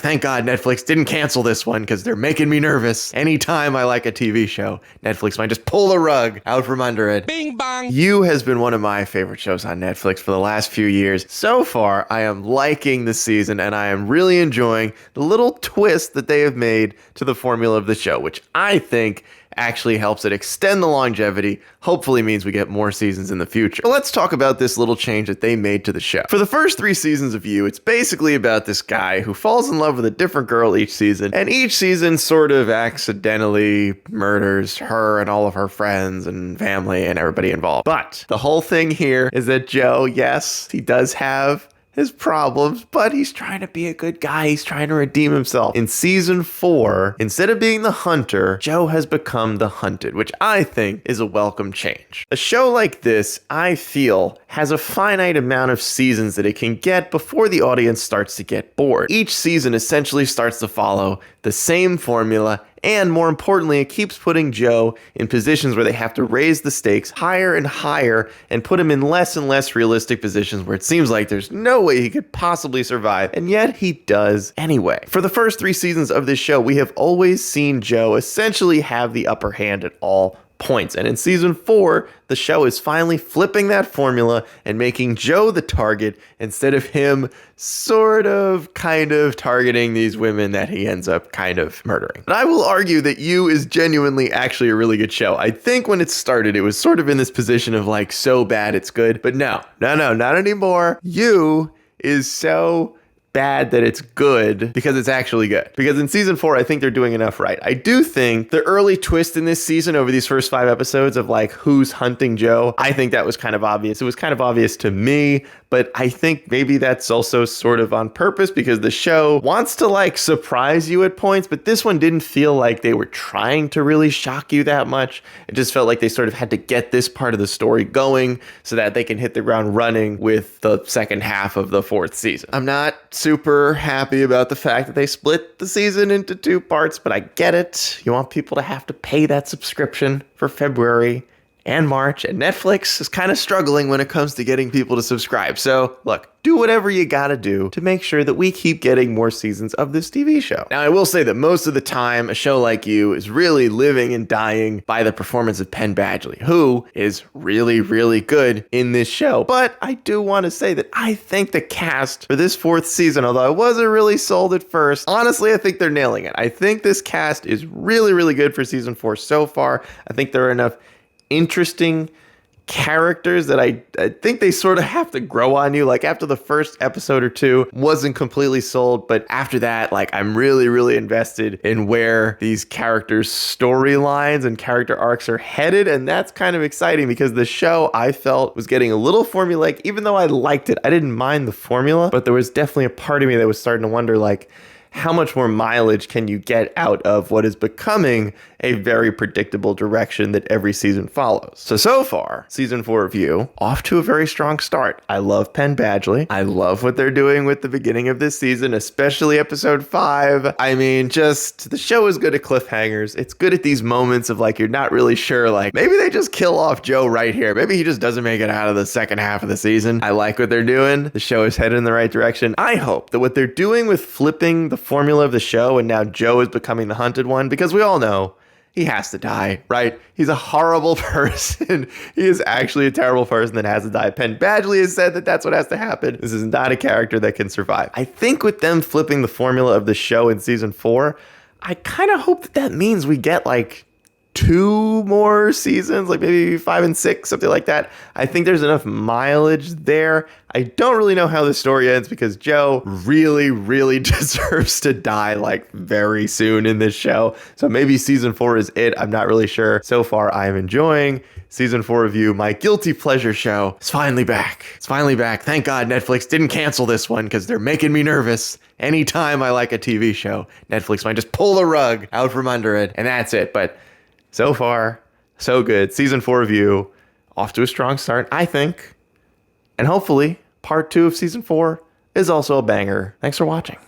Thank God Netflix didn't cancel this one because they're making me nervous. Anytime I like a TV show, Netflix might just pull the rug out from under it. Bing bong. You has been one of my favorite shows on Netflix for the last few years. So far, I am liking the season and I am really enjoying the little twist that they have made to the formula of the show, which I think actually helps it extend the longevity, hopefully means we get more seasons in the future. But let's talk about this little change that they made to the show. For the first 3 seasons of You, it's basically about this guy who falls in love with a different girl each season, and each season sort of accidentally murders her and all of her friends and family and everybody involved. But the whole thing here is that Joe, yes, he does have his problems, but he's trying to be a good guy. He's trying to redeem himself. In season 4, instead of being the hunter, Joe has become the hunted, which I think is a welcome change. A show like this, I feel, has a finite amount of seasons that it can get before the audience starts to get bored. Each season essentially starts to follow the same formula, and more importantly, it keeps putting Joe in positions where they have to raise the stakes higher and higher and put him in less and less realistic positions where it seems like there's no way he could possibly survive, and yet he does anyway. For the first 3 seasons of this show, we have always seen Joe essentially have the upper hand at all points. And in season 4, the show is finally flipping that formula and making Joe the target instead of him kind of targeting these women that he ends up kind of murdering. But I will argue that You is genuinely actually a really good show. I think when it started, it was sort of in this position of like, so bad it's good. But no, not anymore. You is so bad that it's good because it's actually good. Because in season 4, I think they're doing enough right. I do think the early twist in this season over these first 5 episodes of like who's hunting Joe, I think that was kind of obvious. It was kind of obvious to me, but I think maybe that's also sort of on purpose because the show wants to like surprise you at points, but this one didn't feel like they were trying to really shock you that much. It just felt like they sort of had to get this part of the story going so that they can hit the ground running with the second half of the 4th season. I'm not super happy about the fact that they split the season into 2 parts, but I get it. You want people to have to pay that subscription for February and March, and Netflix is kind of struggling when it comes to getting people to subscribe. So look, do whatever you gotta do to make sure that we keep getting more seasons of this TV show. Now, I will say that most of the time, a show like You is really living and dying by the performance of Penn Badgley, who is really, really good in this show. But I do want to say that I think the cast for this 4th season, although I wasn't really sold at first, honestly, I think they're nailing it. I think this cast is really, really good for season 4 so far. I think there are enough interesting characters that I think they sort of have to grow on you. Like after the first episode or 2, wasn't completely sold, but after that, like I'm really, really invested in where these characters' storylines and character arcs are headed, and that's kind of exciting because the show I felt was getting a little formulaic. Even though I liked it, I didn't mind the formula, but there was definitely a part of me that was starting to wonder like, how much more mileage can you get out of what is becoming a very predictable direction that every season follows? So far, season 4 of You, off to a very strong start. I love Penn Badgley. I love what they're doing with the beginning of this season, especially episode 5. I mean, just the show is good at cliffhangers. It's good at these moments of like, you're not really sure, like maybe they just kill off Joe right here. Maybe he just doesn't make it out of the second half of the season. I like what they're doing. The show is headed in the right direction. I hope that what they're doing with flipping the formula of the show and now Joe is becoming the hunted one, because we all know he has to die, right? He's a horrible person. He is actually a terrible person that has to die. Penn Badgley has said that that's what has to happen. This is not a character that can survive. I think with them flipping the formula of the show in season 4, I kind of hope that that means we get like 2 more seasons, like maybe 5 and 6, something like that. I think there's enough mileage there. I don't really know how the story ends because Joe really, really deserves to die like very soon in this show. So maybe season 4 is it. I'm not really sure. So far, I am enjoying season 4 of You. My guilty pleasure show is finally back. It's finally back. Thank God Netflix didn't cancel this one because they're making me nervous. Anytime I like a TV show, Netflix might just pull the rug out from under it, and that's it. But so far, so good. Season 4 of You, off to a strong start, I think. And hopefully, part 2 of season 4 is also a banger. Thanks for watching.